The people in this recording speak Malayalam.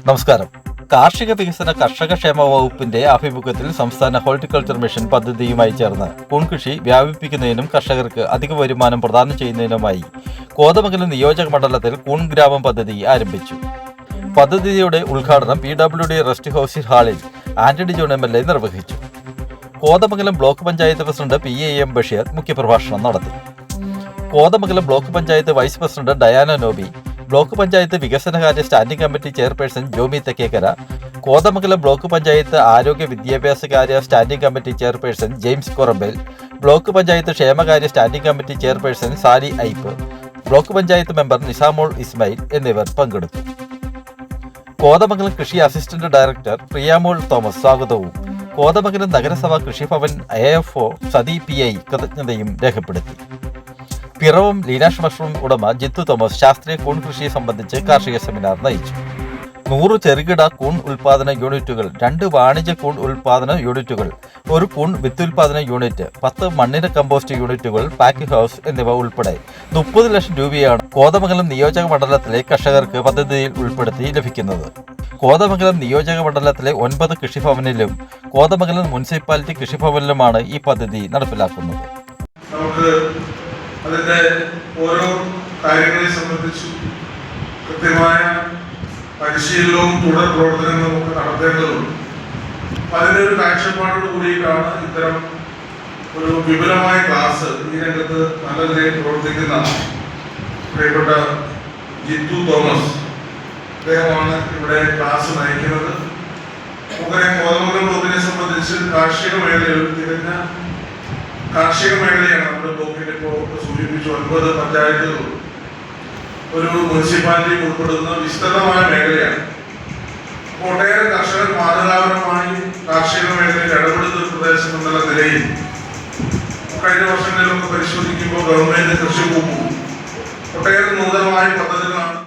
നമസ്കാരം. കാർഷിക വികസന കർഷക ക്ഷേമ വകുപ്പിന്റെ ആഭിമുഖ്യത്തിൽ സംസ്ഥാന ഹോർട്ടിക്കൾച്ചർ മിഷൻ പദ്ധതിയുമായി ചേർന്ന് കൂൺ കൃഷി വ്യാപിപ്പിക്കുന്നതിനും കർഷകർക്ക് അധിക വരുമാനം പ്രദാനം ചെയ്യുന്നതിനുമായി കോതമംഗലം നിയോജക മണ്ഡലത്തിൽ കൂൺ ഗ്രാമം പദ്ധതി ആരംഭിച്ചു. പദ്ധതിയുടെ ഉദ്ഘാടനം PWD റെസ്റ്റ് ഹൗസ് ഹാളിൽ ആന്റണി ജോൺ MLA നിർവഹിച്ചു. Kothamangalam block panchayat president PAM Basheer മുഖ്യപ്രഭാഷണം നടത്തി. Kothamangalam block panchayat vice president Diana Noby, block panchayat വികസനകാര്യ standing committee chairperson Jomy Thekkekkara, Kothamangalam block panchayat ആരോഗ്യ വിദ്യാഭ്യാസകാര്യ standing committee chairperson James Korambel, block panchayat ക്ഷേമകാര്യ standing committee chairperson Sally Ipe, block panchayat member Nisamol Ismail എന്നിവർ പങ്കെടുത്തു. കോതമംഗലം കൃഷി അസിസ്റ്റന്റ് ഡയറക്ടർ പ്രിയാമോൾ തോമസ് സ്വാഗതവും കോതമംഗലം നഗരസഭ കൃഷിഭവൻ AFO സതി PI കൃതജ്ഞതയും രേഖപ്പെടുത്തി. പിറവം ലീനാഷ് മഷ്റൂം ഉടമ ജിത്തു തോമസ് ശാസ്ത്രീയ കൂൺ കൃഷിയെ സംബന്ധിച്ച് കാർഷിക സെമിനാർ നയിച്ചു. 100 ചെറുകിട കൂൺ ഉൽപാദന യൂണിറ്റുകൾ, 2 വാണിജ്യ കൂൺ ഉൽപാദന യൂണിറ്റുകൾ, 1 കൂൺ വിത്തുൽപാദന യൂണിറ്റ്, 10 മണ്ണിര കമ്പോസ്റ്റ് യൂണിറ്റുകൾ, പാക്കിംഗ് ഹൗസ് എന്നിവ ഉൾപ്പെടെ 30 ലക്ഷം രൂപയാണ് കോതമംഗലം നിയോജക മണ്ഡലത്തിലെ കർഷകർക്ക് പദ്ധതിയിൽ ഉൾപ്പെടുത്തി ലഭിക്കുന്നത്. കോതമംഗലം നിയോജക മണ്ഡലത്തിലെ 9 കൃഷിഭവനിലും കോതമംഗലം മുനിസിപ്പാലിറ്റി കൃഷിഭവനിലുമാണ് ഈ പദ്ധതി നടപ്പിലാക്കുന്നത്. അതിൻ്റെ ഓരോ കാര്യങ്ങളെ സംബന്ധിച്ചും കൃത്യമായ പരിശീലനവും തുടർ പ്രവർത്തനങ്ങളും ഒക്കെ നടത്തേണ്ടതുണ്ട്. അതിൻ്റെ ഒരു കാഴ്ചപ്പാടോട് കൂടിയിട്ടാണ് ഇത്തരം ഒരു വിപുലമായ ക്ലാസ് ഈ രംഗത്ത് നല്ല നിലയിൽ പ്രവർത്തിക്കുന്ന പ്രിയപ്പെട്ട ജിത്തു തോമസ് അദ്ദേഹമാണ് ഇവിടെ ക്ലാസ് നയിക്കുന്നത്. നമുക്കറിയാം, കോതമംഗലം ബ്ലോക്കിനെ സംബന്ധിച്ച് കാർഷിക മേഖലയിൽ തികഞ്ഞ കാർഷിക മേഖലയാണ് നമ്മുടെ ബ്ലോക്കിൽ ഇപ്പോൾ സൂചിപ്പിച്ചു. 9 പഞ്ചായത്തുകളും ഒരു മുനിസിപ്പാലിറ്റിയും ഉൾപ്പെടുന്ന വിസ്തൃതമായ മേഖലയാണ്. ഒട്ടേറെ കർഷകർ മാതൃകാപരമായി കാർഷിക മേഖലയിൽ ഇടപെടുന്ന ഒരു പ്രദേശം എന്നുള്ള നിലയിൽ കഴിഞ്ഞ വർഷങ്ങളിലൊക്കെ പരിശോധിക്കുമ്പോൾ ഗവൺമെന്റ് കൃഷി വകുപ്പും ഒട്ടേറെ നൂതനമായ പദ്ധതികളാണ്